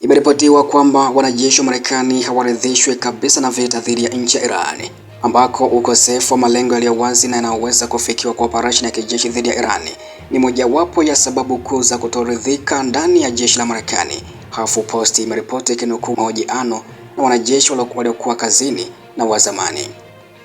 Imeripotiwa kwamba wanajeshi wa Marekani hawaridhishwi kabisa na vita dhidi ya nchi ya Iran, ambako ukosefu wa malengo yaliyo wazi na yanayoweza kufikiwa kwa operesheni ya kijeshi dhidi ya Iran ni mojawapo ya sababu kuu za kutoridhika ndani ya jeshi la Marekani. HuffPost imeripoti ikinukuu mahojiano na wanajeshi waliokuwa kazini na wa zamani,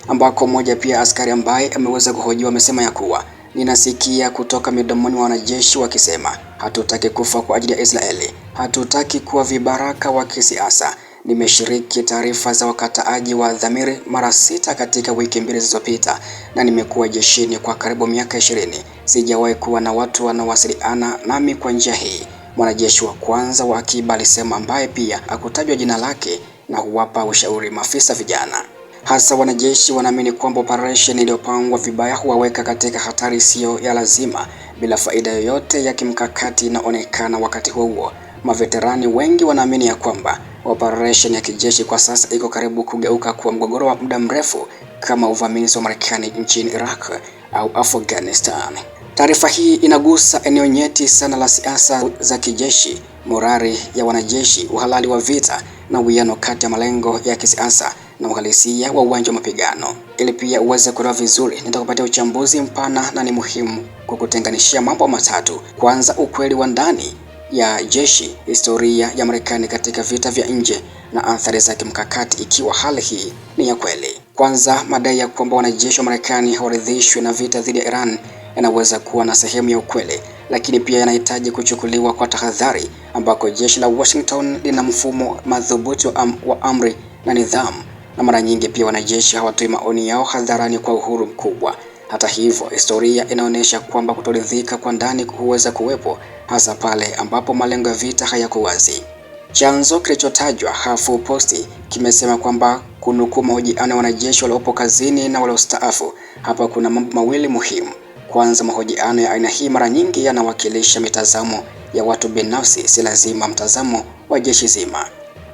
ambako mmoja pia askari ambaye ameweza kuhojiwa amesema ya kuwa ninasikia kutoka midomoni wa wanajeshi wakisema, hatutaki kufa kwa ajili ya Israeli, hatutaki kuwa vibaraka wa kisiasa. Nimeshiriki taarifa za wakataaji wa dhamiri mara 6 katika wiki 2 zilizopita, na nimekuwa jeshini kwa karibu miaka 20. Sijawahi kuwa na watu wanaowasiliana nami kwa njia hii, mwanajeshi wa kwanza wa akiba alisema, ambaye pia hakutajwa jina lake na huwapa ushauri maafisa vijana. Hasa wanajeshi wanaamini kwamba operesheni iliyopangwa vibaya huwaweka katika hatari isiyo ya lazima bila faida yoyote ya kimkakati inaonekana. Wakati huo, maveterani wengi wanaamini ya kwamba operesheni ya kijeshi kwa sasa iko karibu kugeuka kuwa mgogoro wa muda mrefu kama uvamizi wa Marekani nchini Iraq au Afghanistan. Taarifa hii inagusa eneo nyeti sana la siasa za kijeshi, morali ya wanajeshi, uhalali wa vita na uwiano kati ya malengo ya kisiasa na uhalisia wa uwanja wa mapigano. Ili pia uweze kuelewa vizuri, nitakupatia uchambuzi mpana na ni muhimu kukutenganishia mambo matatu. Kwanza, ukweli wa ndani ya jeshi, historia ya Marekani katika vita vya nje na athari za kimkakati ikiwa hali hii ni ya kweli. Kwanza, madai ya kwamba wanajeshi wa Marekani hawaridhishwi na vita dhidi ya Iran yanaweza kuwa na sehemu ya ukweli, lakini pia yanahitaji kuchukuliwa kwa tahadhari, ambako jeshi la Washington lina mfumo madhubuti wa amri na nidhamu, na mara nyingi pia wanajeshi hawatoi maoni yao hadharani kwa uhuru mkubwa. Hata hivyo, historia inaonyesha kwamba kutoridhika kwa ndani huweza kuwepo, hasa pale ambapo malengo ya vita hayako wazi. Chanzo kilichotajwa HuffPost kimesema kwamba kunukuu mahojiano ya wanajeshi waliopo kazini na waliostaafu. Hapa kuna mambo mawili muhimu. Kwanza, mahojiano ya aina hii mara nyingi yanawakilisha mitazamo ya watu binafsi, si lazima mtazamo wa jeshi zima.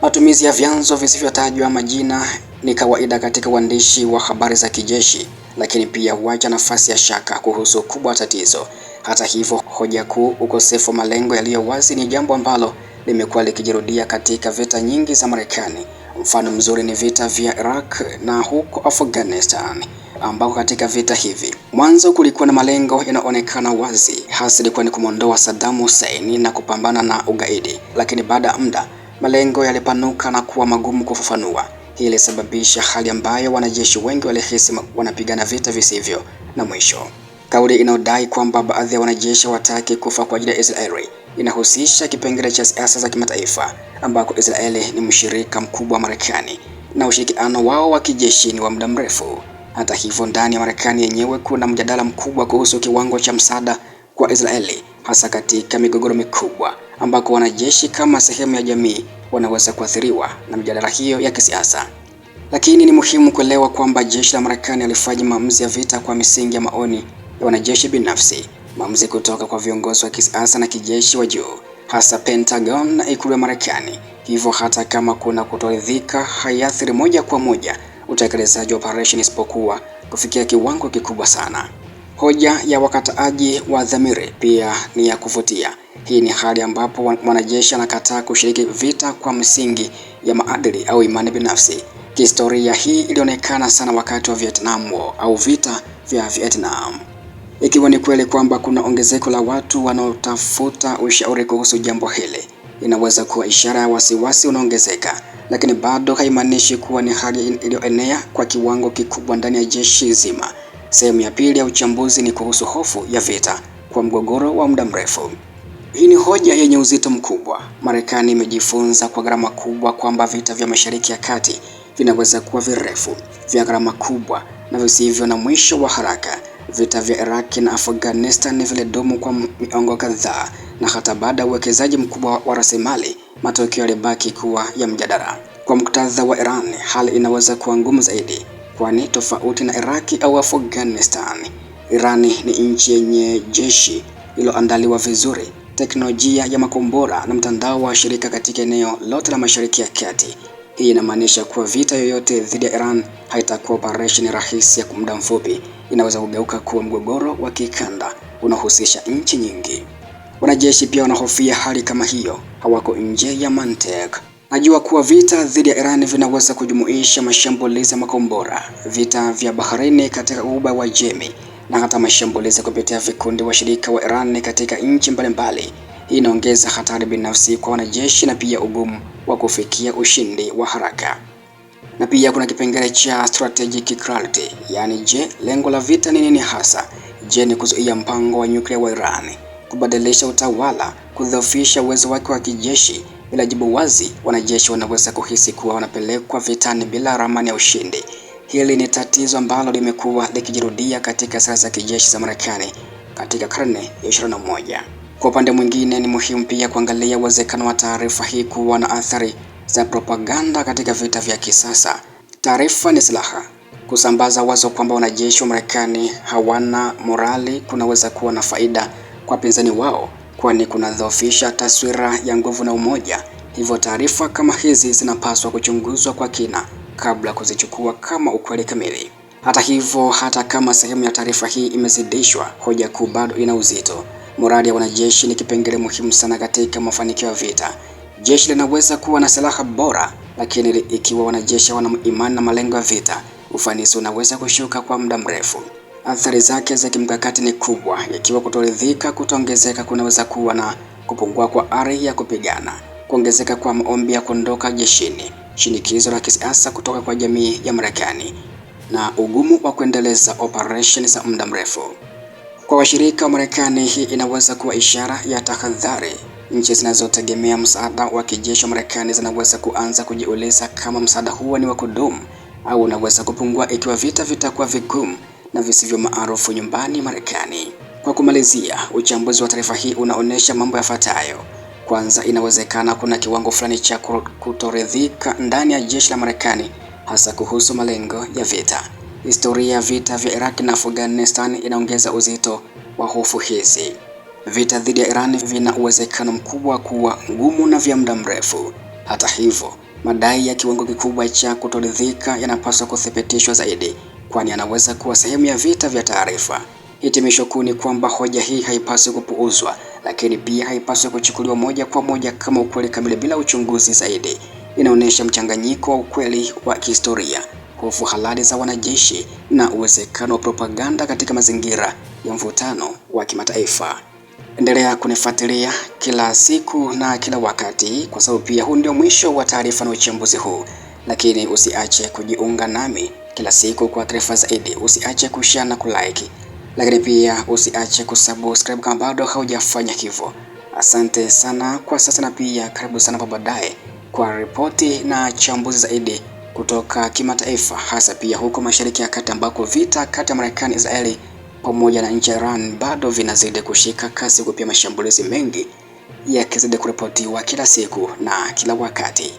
Matumizi ya vyanzo visivyotajwa majina ni kawaida katika uandishi wa habari za kijeshi, lakini pia huacha nafasi ya shaka kuhusu ukubwa wa tatizo. Hata hivyo, hoja kuu, ukosefu wa malengo yaliyo wazi, ni jambo ambalo limekuwa likijirudia katika vita nyingi za Marekani. Mfano mzuri ni vita vya Iraq na huko Afghanistan, ambako katika vita hivi mwanzo kulikuwa na malengo yanaonekana wazi, hasa ilikuwa ni kumwondoa Saddam Hussein na kupambana na ugaidi, lakini baada ya muda malengo yalipanuka na kuwa magumu kufafanua. Hii ilisababisha hali ambayo wanajeshi wengi walihisi wanapigana vita visivyo na mwisho. Kauli inayodai kwamba baadhi ya wanajeshi hawataki kufa kwa ajili ya Israeli inahusisha kipengele cha siasa za kimataifa, ambako Israeli ni mshirika mkubwa wa Marekani na ushirikiano wao wa kijeshi ni wa muda mrefu. Hata hivyo, ndani ya Marekani yenyewe kuna mjadala mkubwa kuhusu kiwango cha msaada kwa Israeli, hasa katika migogoro mikubwa, ambako wanajeshi kama sehemu ya jamii wanaweza kuathiriwa na mjadala hiyo ya kisiasa. Lakini ni muhimu kuelewa kwamba jeshi la Marekani alifanya maamuzi ya vita kwa misingi ya maoni ya wanajeshi binafsi, maamuzi kutoka kwa viongozi wa kisiasa na kijeshi wa juu, hasa Pentagon na ikulu ya Marekani. Hivyo hata kama kuna kutoridhika, haiathiri moja kwa moja utekelezaji wa operation, isipokuwa kufikia kiwango kikubwa sana. Hoja ya wakataaji wa dhamiri pia ni ya kuvutia. Hii ni hali ambapo mwanajeshi anakataa kushiriki vita kwa msingi ya maadili au imani binafsi. Kihistoria, hii ilionekana sana wakati wa Vietnam War au vita vya Vietnam. Ikiwa ni kweli kwamba kuna ongezeko la watu wanaotafuta ushauri kuhusu jambo hili, inaweza kuwa ishara ya wasiwasi unaongezeka, lakini bado haimaanishi kuwa ni hali iliyoenea kwa kiwango kikubwa ndani ya jeshi zima. Sehemu ya pili ya uchambuzi ni kuhusu hofu ya vita kwa mgogoro wa muda mrefu. Hii ni hoja yenye uzito mkubwa. Marekani imejifunza kwa gharama kubwa kwamba vita vya Mashariki ya Kati vinaweza kuwa virefu, vya gharama kubwa na visivyo na mwisho wa haraka. Vita vya Iraq na Afghanistan vilidumu kwa miongo kadhaa, na hata baada ya uwekezaji mkubwa wa rasilimali, matokeo yalibaki kuwa ya mjadala. Kwa muktadha wa Iran, hali inaweza kuwa ngumu zaidi, kwani tofauti na Iraq au Afghanistan, Iran ni nchi yenye jeshi lililoandaliwa vizuri, teknolojia ya makombora na mtandao wa shirika katika eneo lote la Mashariki ya Kati. Hii inamaanisha kuwa vita yoyote dhidi ya Iran haitakuwa operesheni rahisi ya muda mfupi. Inaweza kugeuka kuwa mgogoro wa kikanda unaohusisha nchi nyingi. Wanajeshi pia wanahofia hali kama hiyo hawako nje ya mantiki. Najua kuwa vita dhidi ya Iran vinaweza kujumuisha mashambulizi ya makombora, vita vya baharini katika Ghuba ya Uajemi na hata mashambulizi kupitia vikundi washirika wa Iran katika nchi mbalimbali. Hii inaongeza hatari binafsi kwa wanajeshi na pia ugumu wa kufikia ushindi wa haraka. Na pia kuna kipengele cha strategic clarity, yaani je, lengo la vita ni nini hasa? Je, ni kuzuia mpango wa nyuklia wa Iran, kubadilisha utawala, kudhoofisha uwezo wake wa kijeshi? Bila jibu wazi, wanajeshi wanaweza kuhisi kuwa wanapelekwa vitani bila ramani ya ushindi. Hili ni tatizo ambalo limekuwa likijirudia katika sera za kijeshi za Marekani katika karne ya 21. Kwa upande mwingine, ni muhimu pia kuangalia uwezekano wa taarifa hii kuwa na athari za propaganda katika vita vya kisasa. Taarifa ni silaha. Kusambaza wazo kwamba wanajeshi wa Marekani hawana morali kunaweza kuwa na faida kwa pinzani wao, kwani kunadhoofisha taswira ya nguvu na umoja. Hivyo taarifa kama hizi zinapaswa kuchunguzwa kwa kina kabla kuzichukua kama ukweli kamili. Hata hivyo, hata kama sehemu ya taarifa hii imezidishwa, hoja kuu bado ina uzito. Morali ya wanajeshi ni kipengele muhimu sana katika mafanikio ya vita. Jeshi linaweza kuwa na silaha bora, lakini ikiwa wanajeshi hawana imani na malengo ya vita, ufanisi unaweza kushuka kwa muda mrefu. Athari zake za kimkakati ni kubwa. Ikiwa kutoridhika kutaongezeka, kunaweza kuwa na kupungua kwa ari ya kupigana, kuongezeka kwa maombi ya kuondoka jeshini, shinikizo la kisiasa kutoka kwa jamii ya Marekani, na ugumu wa kuendeleza operesheni za muda mrefu. Kwa washirika wa Marekani, hii inaweza kuwa ishara ya tahadhari. Nchi zinazotegemea msaada wa kijeshi wa Marekani zinaweza kuanza kujiuliza kama msaada huo ni wa kudumu au unaweza kupungua ikiwa vita vitakuwa vigumu na visivyo maarufu nyumbani Marekani. Kwa kumalizia, uchambuzi wa taarifa hii unaonyesha mambo yafuatayo. Kwanza, inawezekana kuna kiwango fulani cha kutoridhika ndani ya jeshi la Marekani, hasa kuhusu malengo ya vita. Historia ya vita vya Iraq na Afghanistan inaongeza uzito wa hofu hizi. Vita dhidi ya Iran vina uwezekano mkubwa kuwa ngumu na vya muda mrefu. Hata hivyo, madai ya kiwango kikubwa cha kutoridhika yanapaswa kuthibitishwa zaidi, kwani yanaweza kuwa sehemu ya vita vya taarifa. Hitimisho kuu ni kwamba hoja hii haipaswi kupuuzwa, lakini pia haipaswi kuchukuliwa moja kwa moja kama ukweli kamili bila uchunguzi zaidi. Inaonyesha mchanganyiko wa ukweli wa kihistoria, hofu halali za wanajeshi na uwezekano wa propaganda katika mazingira ya mvutano wa kimataifa. Endelea kunifuatilia kila siku na kila wakati, kwa sababu pia huu ndio mwisho wa taarifa na uchambuzi huu. Lakini usiache kujiunga nami kila siku kwa taarifa zaidi. Usiache kushare na kulike, lakini pia usiache kusubscribe kama bado haujafanya hivyo. Asante sana kwa sasa, na pia karibu sana kwa baadaye kwa ripoti na chambuzi zaidi kutoka kimataifa, hasa pia huko Mashariki ya Kati ambako vita kati ya Marekani, Israeli pamoja na nchi ya Iran bado vinazidi kushika kasi, huku pia mashambulizi mengi yakizidi kuripotiwa kila siku na kila wakati.